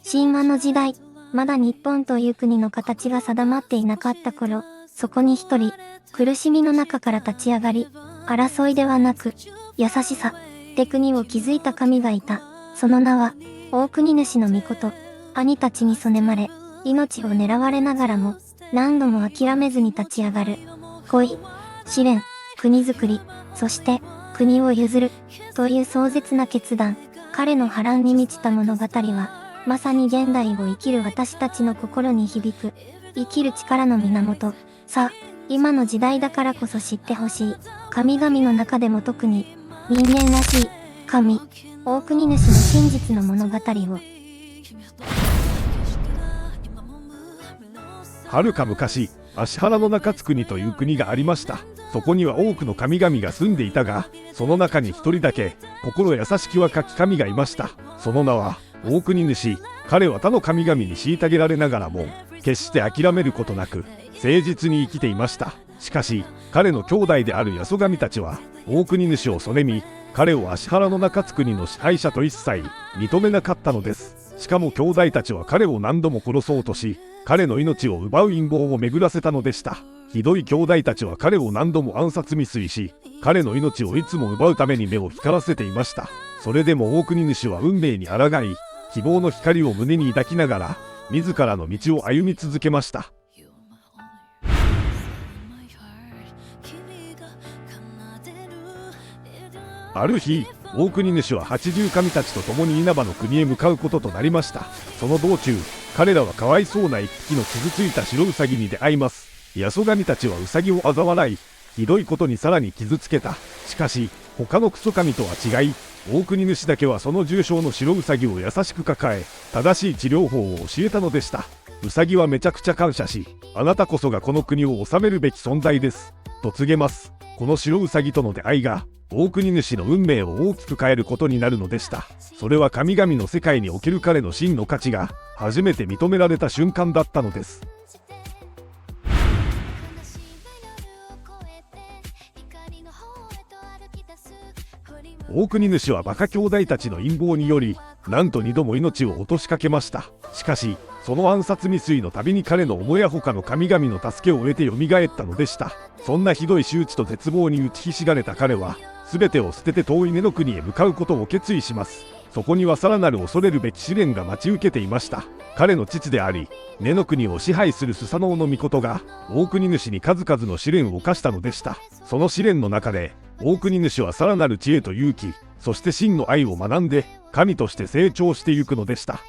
神話の時代、まだ日本という国の形が定まっていなかった頃、そこに一人、苦しみの中から立ち上がり、争いではなく、優しさで国を築いた神がいた。その名は、大国主の御事。兄たちにそねまれ、命を狙われながらも、何度も諦めずに立ち上がる。恋、試練、国づくり、そして国を譲る、という壮絶な決断。彼の波乱に満ちた物語は、まさに現代を生きる私たちの心に響く、生きる力の源。さあ、今の時代だからこそ知ってほしい。神々の中でも特に、人間らしい、神、大国主の真実の物語を。はるか昔、芦原の中津国という国がありました。そこには多くの神々が住んでいたが、その中に一人だけ心優しき若き神がいました。その名は大国主。彼は他の神々に虐げられながらも決して諦めることなく誠実に生きていました。しかし彼の兄弟である八十神たちは大国主をそねみ、彼を芦原の中津国の支配者と一切認めなかったのです。しかも兄弟たちは彼を何度も殺そうとし、彼の命を奪う陰謀を巡らせたのでした。ひどい兄弟たちは彼を何度も暗殺未遂し、彼の命をいつも奪うために目を光らせていました。それでも大国主は運命に抗い、希望の光を胸に抱きながら自らの道を歩み続けました。ある日、大国主は八十神たちと共に稲葉の国へ向かうこととなりました。その道中、彼らはかわいそうな一匹の傷ついた白ウサギに出会います。八十神たちはウサギを嘲笑い、ひどいことにさらに傷つけた。しかし他のクソ神とは違い、大国主だけはその重傷の白ウサギを優しく抱え、正しい治療法を教えたのでした。ウサギはめちゃくちゃ感謝し、あなたこそがこの国を治めるべき存在ですと告げます。この白ウサギとの出会いが大国主の運命を大きく変えることになるのでした。それは神々の世界における彼の真の価値が初めて認められた瞬間だったのです。大国主はバカ兄弟たちの陰謀により、なんと2度も命を落としかけました。しかしその暗殺未遂のたびに彼の母や他の神々の助けを得て蘇ったのでした。そんなひどい仕打ちと絶望に打ちひしがれた彼は、全てを捨てて遠い根の国へ向かうことを決意します。そこにはさらなる恐れるべき試練が待ち受けていました。彼の父であり、根の国を支配するスサノオノミコトが大国主に数々の試練を課したのでした。その試練の中で大国主はさらなる知恵と勇気、そして真の愛を学んで神として成長していくのでした。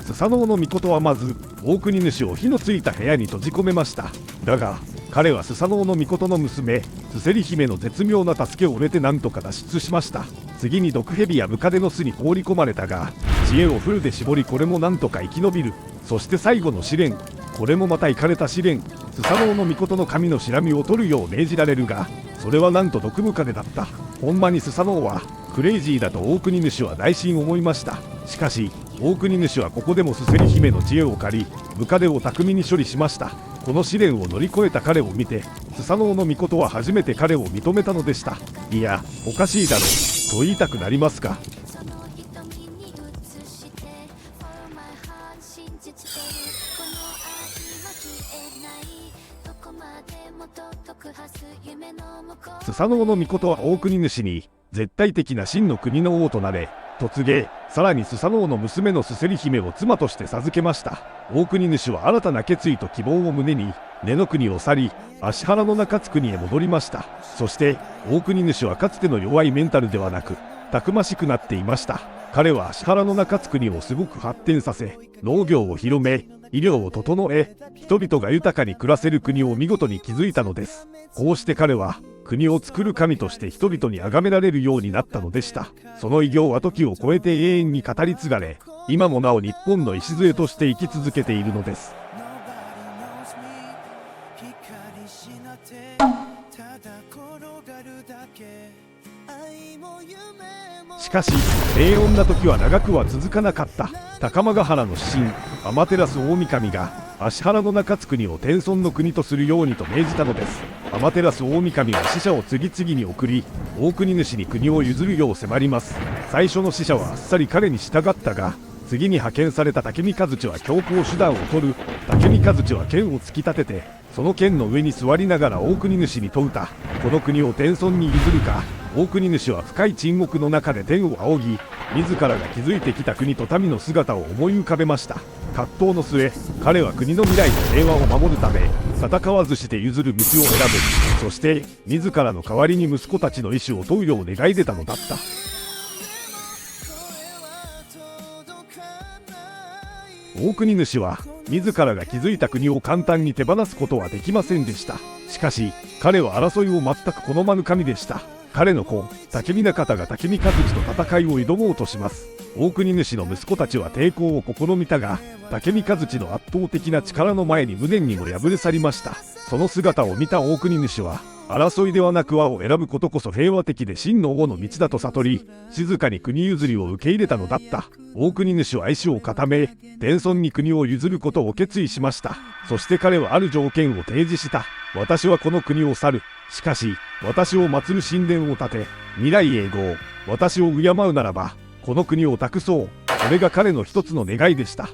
スサノオノミコトはまず大国主を火のついた部屋に閉じ込めました。だが彼はスサノオノミコトの娘スセリ姫の絶妙な助けを得て何とか脱出しました。次に毒蛇やムカデの巣に放り込まれたが、知恵をフルで絞りこれも何とか生き延びる。そして最後の試練、これもまたイカれた試練。スサノオノミコトの髪のシラミを取るよう命じられるが、それはなんと毒ムカデだった。ほんまにスサノオはクレイジーだと大国主は内心思いました。しかし大国主はここでもスセリ姫の知恵を借り、ムカデを巧みに処理しました。この試練を乗り越えた彼を見て、スサノオノミコトは初めて彼を認めたのでした。いや、おかしいだろうと言いたくなりますか。スサノオノミコトは大国主に絶対的な真の国の王となれと告げ、さらにスサノオの娘のスセリ姫を妻として授けました。大国主は新たな決意と希望を胸に根の国を去り、芦原の中津国へ戻りました。そして大国主はかつての弱いメンタルではなくたくましくなっていました。彼は芦原の中津国をすごく発展させ、農業を広め、医療を整え、人々が豊かに暮らせる国を見事に築いたのです。こうして彼は国を作る神として人々に崇められるようになったのでした。その偉業は時を超えて永遠に語り継がれ、今もなお日本の礎として生き続けているのです。しかし平穏な時は長くは続かなかった。高間ヶ原の神アマテラス大神が芦原の中津国を天孫の国とするようにと命じたのです。天照大神は使者を次々に送り、大国主に国を譲るよう迫ります。最初の使者はあっさり彼に従ったが、次に派遣された武見和地は強硬手段を取る。武見和地は剣を突き立てて、その剣の上に座りながら大国主に問うた。この国を天孫に譲るか。大国主は深い沈黙の中で天を仰ぎ、自らが築いてきた国と民の姿を思い浮かべました。葛藤の末、彼は国の未来と平和を守るため、戦わずして譲る道を選ぶ。そして、自らの代わりに息子たちの意思を問うよう願い出たのだった。大国主は、自らが築いた国を簡単に手放すことはできませんでした。しかし、彼は争いを全く好まぬ神でした。彼の子、武見方が武見和地と戦いを挑もうとします。大国主の息子たちは抵抗を試みたが、武見和地の圧倒的な力の前に無念にも敗れ去りました。その姿を見た大国主は、争いではなく和を選ぶことこそ平和的で真の王の道だと悟り、静かに国譲りを受け入れたのだった。大国主は意志を固め、天孫に国を譲ることを決意しました。そして彼はある条件を提示した。私はこの国を去る。しかし、私を祀る神殿を建て、未来永劫、私を敬うならば、この国を託そう。それが彼の一つの願いでした。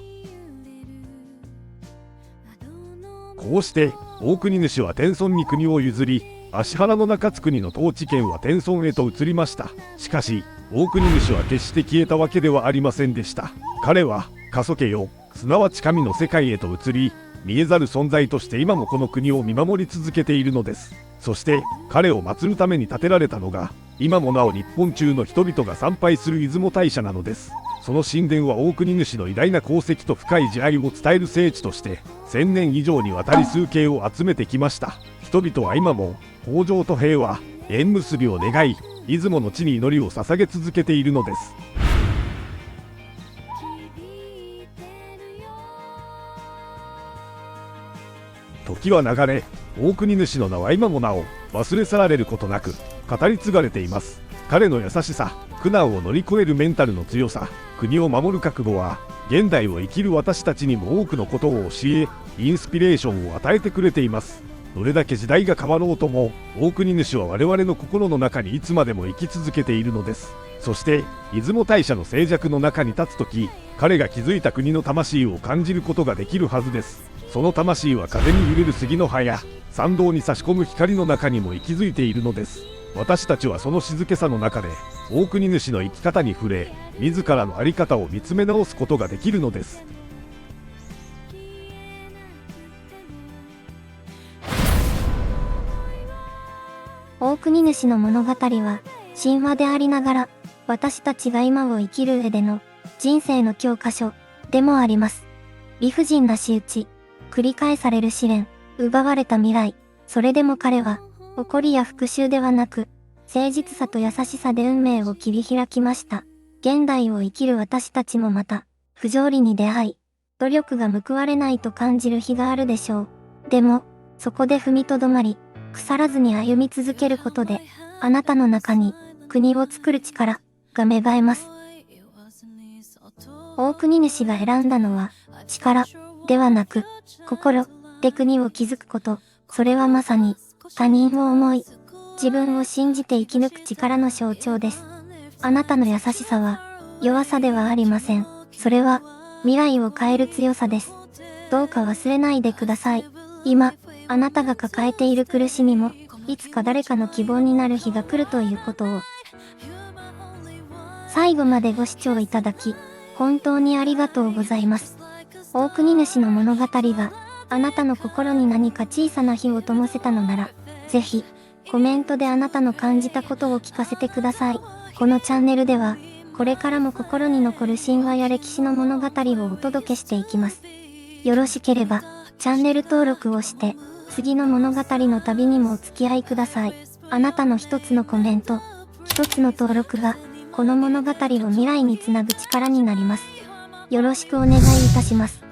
こうして、大国主は天孫に国を譲り、芦原の中津国の統治権は天孫へと移りました。しかし、大国主は決して消えたわけではありませんでした。彼は、過疎家よ、すなわち神の世界へと移り、見えざる存在として今もこの国を見守り続けているのです。そして、彼を祀るために建てられたのが、今もなお日本中の人々が参拝する出雲大社なのです。その神殿は大国主の偉大な功績と深い慈愛を伝える聖地として、1000年以上にわたり崇敬を集めてきました。人々は今も、豊穣と平和、縁結びを願い、出雲の地に祈りを捧げ続けているのです。時は流れ、大国主の名は今もなお忘れ去られることなく語り継がれています。彼の優しさ、苦難を乗り越えるメンタルの強さ、国を守る覚悟は現代を生きる私たちにも多くのことを教え、インスピレーションを与えてくれています。どれだけ時代が変わろうとも、大国主は我々の心の中にいつまでも生き続けているのです。そして出雲大社の静寂の中に立つとき、彼が築いた国の魂を感じることができるはずです。その魂は風に揺れる杉の葉や参道に差し込む光の中にも息づいているのです。私たちはその静けさの中で大国主の生き方に触れ、自らの在り方を見つめ直すことができるのです。大国主の物語は神話でありながら、私たちが今を生きる上での人生の教科書でもあります。理不尽な仕打ち、繰り返される試練、奪われた未来。それでも彼は、怒りや復讐ではなく、誠実さと優しさで運命を切り開きました。現代を生きる私たちもまた、不条理に出会い、努力が報われないと感じる日があるでしょう。でも、そこで踏みとどまり、腐らずに歩み続けることで、あなたの中に、国を作る力が芽生えます。大国主が選んだのは、力ではなく、心で国を築くこと。それはまさに、他人を思い、自分を信じて生き抜く力の象徴です。あなたの優しさは、弱さではありません。それは、未来を変える強さです。どうか忘れないでください。今、あなたが抱えている苦しみも、いつか誰かの希望になる日が来るということを。最後までご視聴いただき、本当にありがとうございます。大国主の物語が、あなたの心に何か小さな火を灯せたのなら、ぜひ、コメントであなたの感じたことを聞かせてください。このチャンネルでは、これからも心に残る神話や歴史の物語をお届けしていきます。よろしければ、チャンネル登録をして、次の物語の旅にもお付き合いください。あなたの一つのコメント、一つの登録が、この物語を未来につなぐ力になります。よろしくお願いいたします。